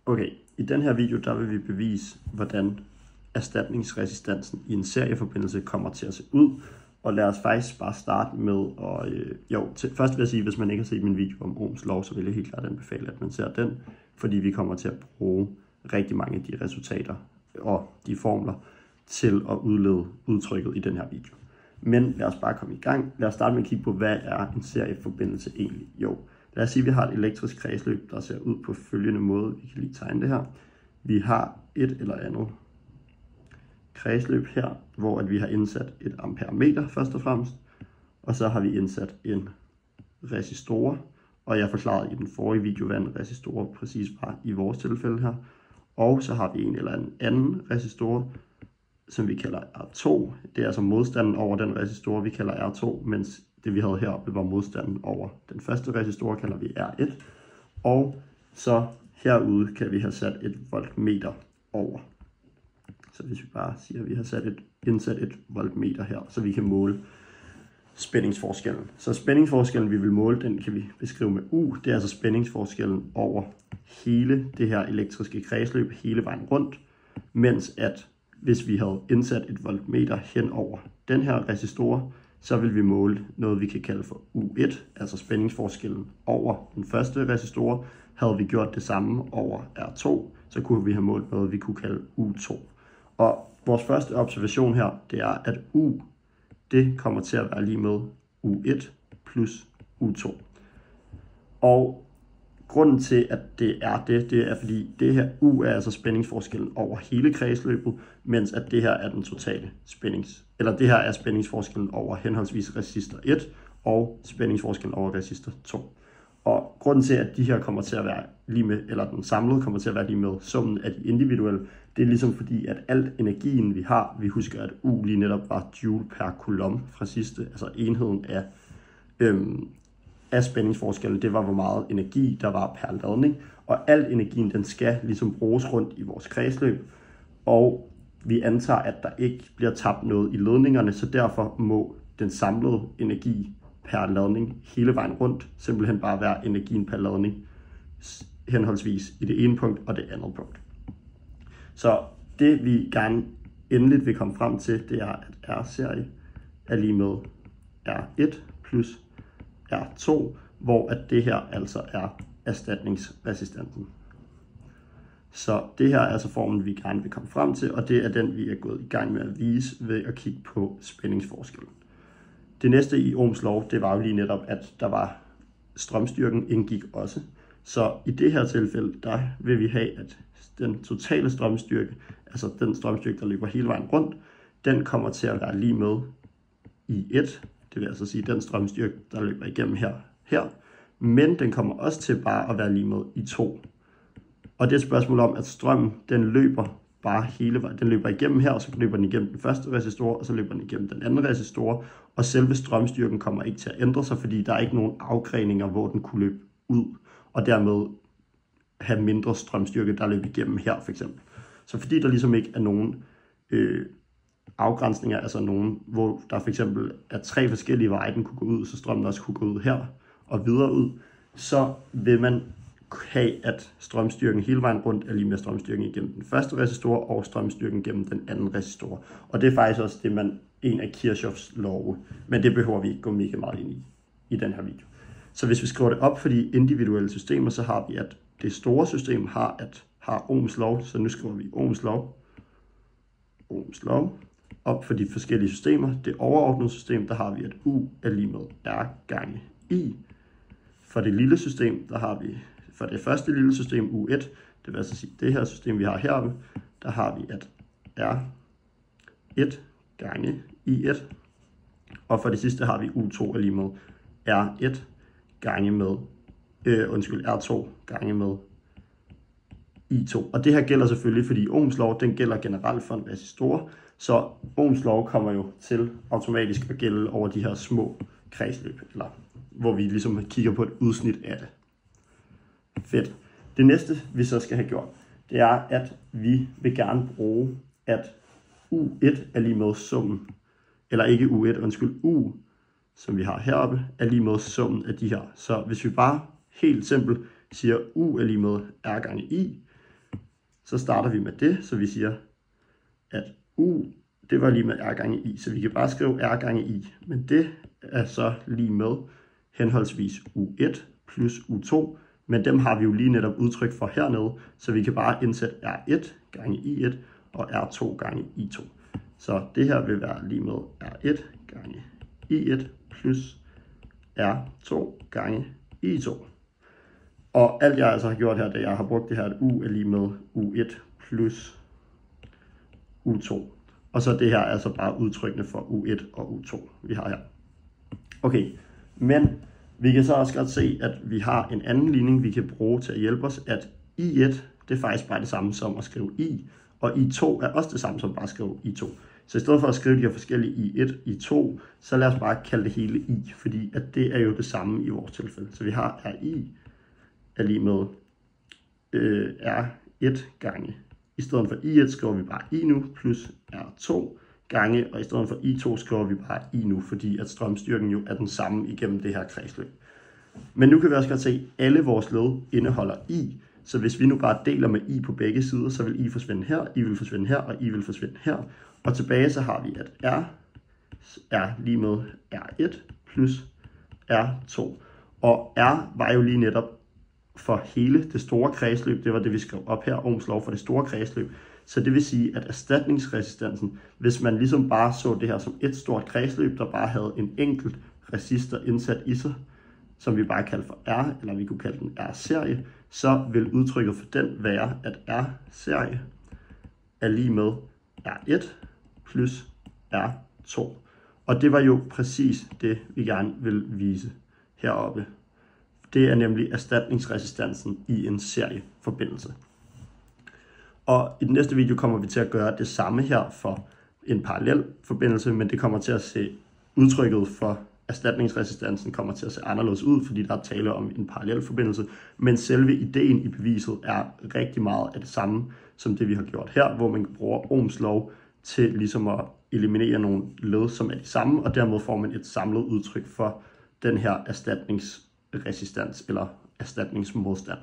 Okay, i den her video, der vil vi bevise, hvordan erstatningsresistansen i en serieforbindelse kommer til at se ud. Og lad os faktisk bare starte med at... først vil jeg sige, hvis man ikke har set min video om Ohms lov, så vil jeg helt klart anbefale, at man ser den. Fordi vi kommer til at bruge rigtig mange af de resultater og de formler til at udlede udtrykket i den her video. Men lad os bare komme i gang. Lad os starte med at kigge på, hvad er en serieforbindelse egentlig? Jo, lad os sige, at vi har et elektrisk kredsløb, der ser ud på følgende måde. Vi kan lige tegne det her. Vi har et eller andet kredsløb her, hvor vi har indsat et amperemeter først og fremmest. Og så har vi indsat en resistor. Og jeg forklarede i den forrige video, hvad en resistor præcis var i vores tilfælde her. Og så har vi en eller anden resistor, som vi kalder R2. Det er altså modstanden over den resistor, vi kalder R2, mens det vi havde heroppe var modstanden over den første resistor, kalder vi R1. Og så herude kan vi have sat et voltmeter over. Så hvis vi bare siger, at vi har indsat et voltmeter her, så vi kan måle spændingsforskellen. Så spændingsforskellen, vi vil måle, den kan vi beskrive med U. Det er altså spændingsforskellen over hele det her elektriske kredsløb, hele vejen rundt. Mens at hvis vi havde indsat et voltmeter hen over den her resistor, så vil vi måle noget, vi kan kalde for U1, altså spændingsforskellen over den første resistor. Havde vi gjort det samme over R2, så kunne vi have målt noget, vi kunne kalde U2. Og vores første observation her, det er, at U, det kommer til at være lige med U1 plus U2. Og grunden til, at det er fordi det her U er altså spændingsforskellen over hele kredsløbet, mens at det her er den totale det her er spændingsforskellen over henholdsvis resistor 1 og spændingsforskellen over resistor 2. Og grunden til, at de her kommer til at være lige med, eller den samlede kommer til at være lige med summen af de individuelle, det er ligesom fordi, at al energien vi husker, at U lige netop var joule per coulomb fra sidste, altså enheden af spændingsforskellen, det var hvor meget energi der var per ladning, og al energien den skal ligesom bruges rundt i vores kredsløb, og vi antager, at der ikke bliver tabt noget i ledningerne, så derfor må den samlede energi per ladning hele vejen rundt simpelthen bare være energien per ladning henholdsvis i det ene punkt og det andet punkt. Så det vi gerne endeligt vil komme frem til, det er, at R-serie er lige med R1 plus R2, hvor at det her altså er erstatningsresistansen. Så det her er altså formen, vi gerne vil komme frem til, og det er den, vi er gået i gang med at vise ved at kigge på spændingsforskellen. Det næste i Ohms lov, det var jo lige netop, at der var strømstyrken indgik også. Så i det her tilfælde, der vil vi have, at den totale strømstyrke, altså den strømstyrke, der løber hele vejen rundt, den kommer til at være lige med i 1. Det vil altså sige, den strømstyrke, der løber igennem her. Men den kommer også til bare at være lige med i 2. Og det er et spørgsmål om, at strømmen, den løber bare hele vejen. Den løber igennem her, og så løber den igennem den første resistor, og så løber den igennem den anden resistor. Og selve strømstyrken kommer ikke til at ændre sig, fordi der er ikke nogen afgreninger, hvor den kunne løbe ud, og dermed have mindre strømstyrke, der løber igennem her for eksempel. Så fordi der ligesom ikke er nogen afgrænsninger, altså nogen, hvor der for eksempel er 3 forskellige veje, den kunne gå ud, så strømmen også kunne gå ud her og videre ud, så vil man have, at strømstyrken hele vejen rundt er lige med strømstyrken igennem den første resistor og strømstyrken gennem den anden resistor. Og det er faktisk også en af Kirchhoffs love, men det behøver vi ikke gå mega meget ind i den her video. Så hvis vi skriver det op for de individuelle systemer, så har vi, at det store system har Ohms lov, så nu skriver vi Ohms lov op for de forskellige systemer. Det overordnede system, der har vi, at U er lige med R gange I. For det lille system, der har vi, for det første lille system U1, det vil altså sige, det her system, vi har heroppe, der har vi, at R1 gange I1. Og for det sidste har vi U2 er lige med R1 gange med, R2 gange med I2. Og det her gælder selvfølgelig, fordi Ohms lov, den gælder generelt for en resistor, så Ohms lov kommer jo til automatisk at gælde over de her små kredsløb, eller hvor vi ligesom kigger på et udsnit af det. Fedt. Det næste, vi så skal have gjort, det er, at vi vil gerne bruge, at U1 er lige med summen, eller ikke U1, U, som vi har heroppe, er lige med summen af de her. Så hvis vi bare helt simpelt siger, U er lige med R gange I, så starter vi med det, så vi siger, at U, det var lige med R gange I, så vi kan bare skrive R gange I, men det er så lige med henholdsvis U1 plus U2, men dem har vi jo lige netop udtryk for hernede, så vi kan bare indsætte R1 gange I1 og R2 gange I2. Så det her vil være lige med R1 gange I1 plus R2 gange I2. Og alt jeg altså har gjort her, da jeg har brugt det her, at U er lige med U1 plus U2. Og så det her er altså bare udtrykkene for U1 og U2, vi har her. Okay, men vi kan så også godt se, at vi har en anden ligning, vi kan bruge til at hjælpe os, at I1, det er faktisk bare det samme som at skrive I, og I2 er også det samme som bare at skrive I2. Så i stedet for at skrive de her forskellige I1, I2, så lad os bare kalde det hele I, fordi at det er jo det samme i vores tilfælde. Så vi har RI er lige med R1 gange. I stedet for I1 skriver vi bare I nu plus R2 gange, og i stedet for I2 skriver vi bare I nu, fordi at strømstyrken jo er den samme igennem det her kredsløb. Men nu kan vi også godt se, at alle vores led indeholder I, så hvis vi nu bare deler med I på begge sider, så vil I forsvinde her, I vil forsvinde her, og I vil forsvinde her. Og tilbage så har vi, at R er lige med R1 plus R2. Og R var jo lige netop for hele det store kredsløb, det var det vi skrev op her, Ohms lov for det store kredsløb. Så det vil sige, at erstatningsresistansen, hvis man ligesom bare så det her som et stort kredsløb, der bare havde en enkelt resistor indsat i sig, som vi bare kalder for R, eller vi kunne kalde den R-serie, så vil udtrykket for den være, at R-serie er lige med R1 plus R2. Og det var jo præcis det, vi gerne vil vise heroppe. Det er nemlig erstatningsresistansen i en serieforbindelse. Og i den næste video kommer vi til at gøre det samme her for en parallel forbindelse, men det kommer til at se udtrykket for erstatningsresistansen kommer til at se anderledes ud, fordi der er tale om en parallel forbindelse, men selve ideen i beviset er rigtig meget af det samme som det vi har gjort her, hvor man bruger Ohms lov til ligesom at eliminere nogle led, som er de samme, og dermed får man et samlet udtryk for den her erstatningsresistans eller erstatningsmodstand.